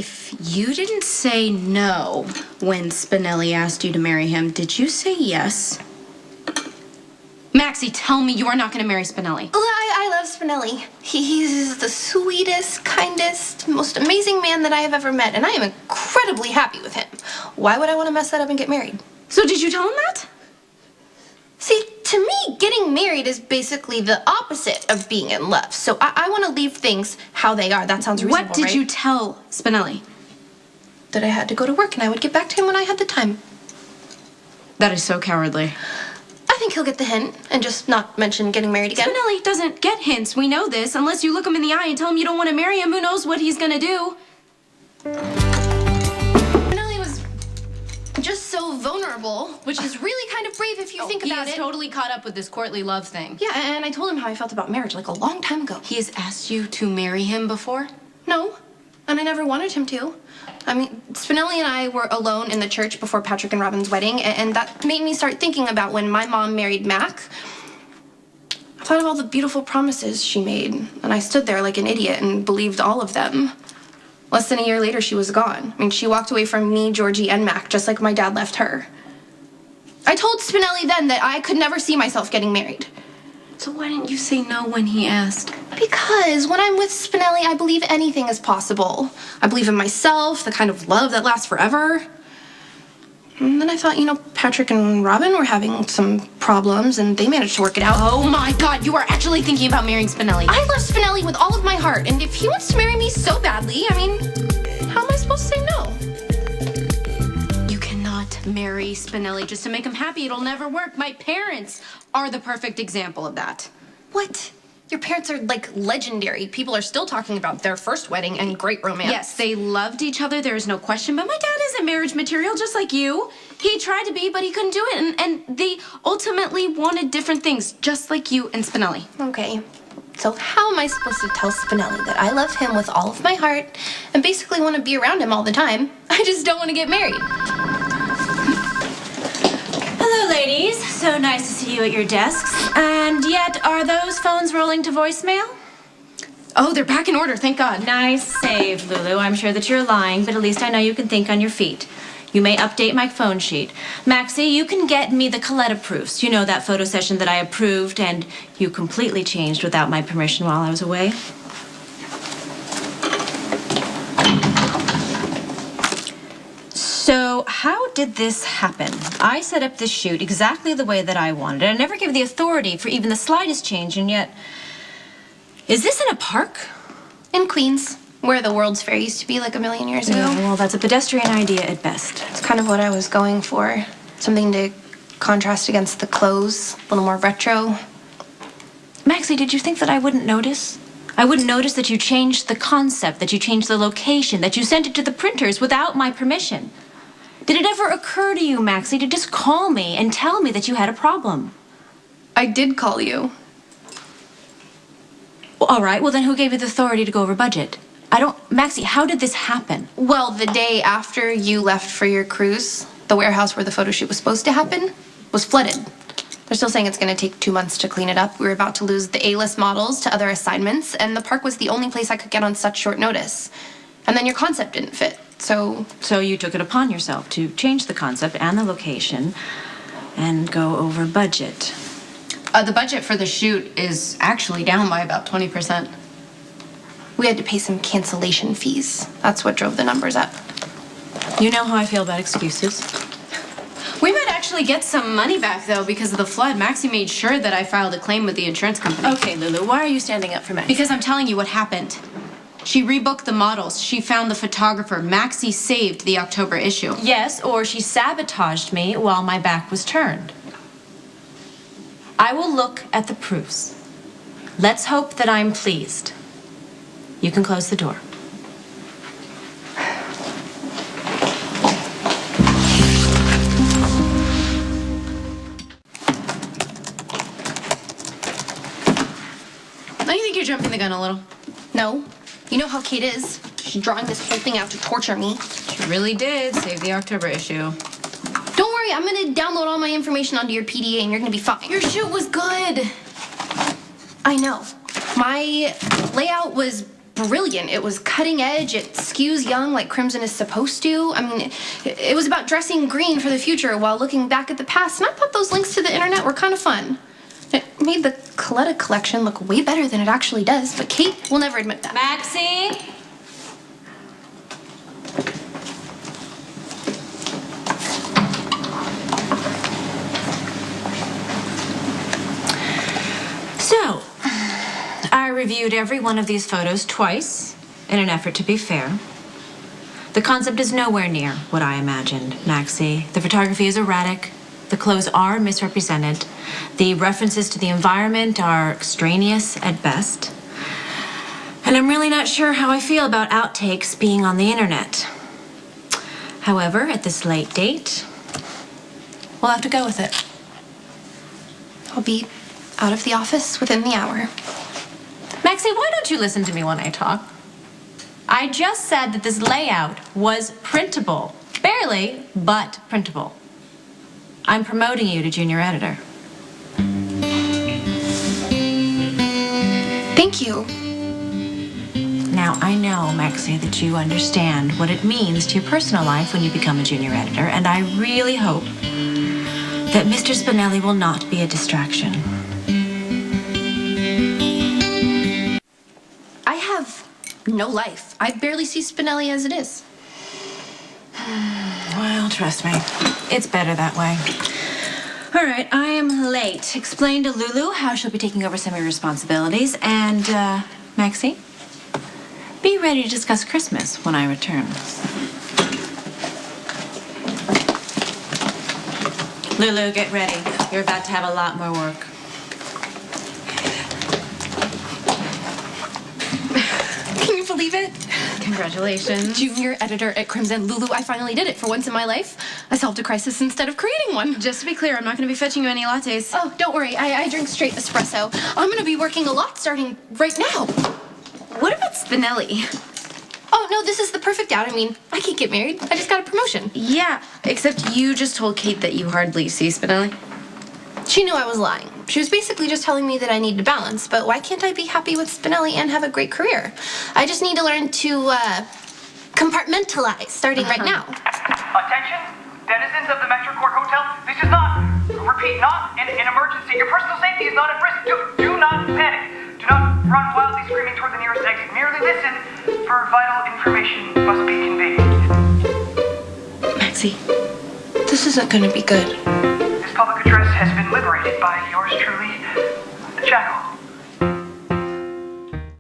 if you didn't say no when Spinelli asked you to marry him, did you say yes? Maxie, tell me you are not going to marry Spinelli. I love Spinelli. He's the sweetest, kindest, most amazing man that I have ever met, and I am incredibly happy with him. Why would I want to mess that up and get married? So did you tell him that? See, to me, getting married is basically the opposite of being in love. So I want to leave things how they are. That sounds reasonable, What did you tell Spinelli? That I had to go to work and I would get back to him when I had the time. That is so cowardly. I think he'll get the hint and just not mention getting married again. Spinelli doesn't get hints. We know this. Unless you look him in the eye and tell him you don't want to marry him, who knows what he's going to do? Spinelli was just so vulnerable, which is really kind of brave if you think about it. He is totally caught up with this courtly love thing. Yeah, and I told him how I felt about marriage like a long time ago. He has asked you to marry him before? No, and I never wanted him to. I mean, Spinelli and I were alone in the church before Patrick and Robin's wedding, and that made me start thinking about when my mom married Mac. I thought of all the beautiful promises she made, and I stood there like an idiot and believed all of them. Less than a year later, she was gone. I mean, she walked away from me, Georgie, and Mac, just like my dad left her. I told Spinelli then that I could never see myself getting married. So why didn't you say no when he asked? Because when I'm with Spinelli, I believe anything is possible. I believe in myself, the kind of love that lasts forever. And then I thought, Patrick and Robin were having some problems, and they managed to work it out. Oh my God, you are actually thinking about marrying Spinelli. I love Spinelli with all of my heart, and if he wants to marry me so badly, how am I supposed to say no? You cannot marry Spinelli just to make him happy. It'll never work. My parents are the perfect example of that. What? Your parents are, legendary. People are still talking about their first wedding and great romance. Yes, they loved each other. There is no question. But my dad isn't marriage material, just like you. He tried to be, but he couldn't do it. And they ultimately wanted different things, just like you and Spinelli. Okay. So how am I supposed to tell Spinelli that I love him with all of my heart and basically want to be around him all the time? I just don't want to get married. Hello, ladies. So nice to see you at your desks. And yet, are those phones rolling to voicemail? Oh, they're back in order, thank God. Nice save, Lulu. I'm sure that you're lying, but at least I know you can think on your feet. You may update my phone sheet. Maxie, you can get me the Coletta proofs. You know, that photo session that I approved and you completely changed without my permission while I was away. So, how did this happen? I set up this shoot exactly the way that I wanted. I never gave the authority for even the slightest change, and yet... Is this in a park? In Queens, where the World's Fair used to be like a million years ago. Yeah, well, that's a pedestrian idea at best. It's kind of what I was going for. Something to contrast against the clothes, a little more retro. Maxie, did you think that I wouldn't notice? I wouldn't notice that you changed the concept, that you changed the location, that you sent it to the printers without my permission. Did it ever occur to you, Maxie, to just call me and tell me that you had a problem? I did call you. Well, all right, well then who gave you the authority to go over budget? Maxie, how did this happen? Well, the day after you left for your cruise, the warehouse where the photo shoot was supposed to happen was flooded. They're still saying it's going to take 2 months to clean it up. We were about to lose the A-list models to other assignments, and the park was the only place I could get on such short notice. And then your concept didn't fit, so... So you took it upon yourself to change the concept and the location and go over budget. The budget for the shoot is actually down by about 20%. We had to pay some cancellation fees. That's what drove the numbers up. You know how I feel about excuses. We might actually get some money back, though, because of the flood. Maxie made sure that I filed a claim with the insurance company. Okay, Lulu, why are you standing up for Maxie? Because I'm telling you what happened. She rebooked the models. She found the photographer. Maxie saved the October issue. Yes, or she sabotaged me while my back was turned. I will look at the proofs. Let's hope that I'm pleased. You can close the door. Don't you think you're jumping the gun a little? No. You know how Kate is. She's drawing this whole thing out to torture me. She really did save the October issue. Don't worry, I'm gonna download all my information onto your PDA and you're gonna be fine. Your shoot was good. I know. My layout was brilliant. It was cutting edge. It skews young like Crimson is supposed to. I mean, it was about dressing green for the future while looking back at the past. And I thought those links to the internet were kind of fun. It made the Coletta collection look way better than it actually does, but Kate will never admit that. Maxie? So, I reviewed every one of these photos twice in an effort to be fair. The concept is nowhere near what I imagined, Maxie. The photography is erratic. The clothes are misrepresented. The references to the environment are extraneous at best. And I'm really not sure how I feel about outtakes being on the internet. However, at this late date, We'll have to go with it. I'll be out of the office within the hour. Maxie, why don't you listen to me when I talk? I just said that this layout was printable. Barely, but printable. I'm promoting you to junior editor. Thank you. Now, I know, Maxie, that you understand what it means to your personal life when you become a junior editor, and I really hope that Mr. Spinelli will not be a distraction. I have no life. I barely see Spinelli as it is. Well, trust me, it's better that way. All right, I am late. Explain to Lulu how she'll be taking over some of your responsibilities, and, Maxie, be ready to discuss Christmas when I return. Lulu, get ready. You're about to have a lot more work. Can you believe it? Congratulations. Junior editor at Crimson. Lulu, I finally did it. For once in my life, I solved a crisis instead of creating one. Just to be clear, I'm not going to be fetching you any lattes. Oh, don't worry. I drink straight espresso. I'm going to be working a lot starting right now. What about Spinelli? Oh, no, this is the perfect out. I mean, I can't get married. I just got a promotion. Yeah, except you just told Kate that you hardly see Spinelli. She knew I was lying. She was basically just telling me that I need to balance, but why can't I be happy with Spinelli and have a great career? I just need to learn to, compartmentalize starting right now. Attention, denizens of the Metrocourt Hotel. This is not, repeat, not an emergency. Your personal safety is not at risk. Do not panic. Do not run wildly screaming toward the nearest exit. Merely listen, for vital information must be conveyed. Maxie, this isn't gonna be good. This public address has been liberated by yours truly, Jackal.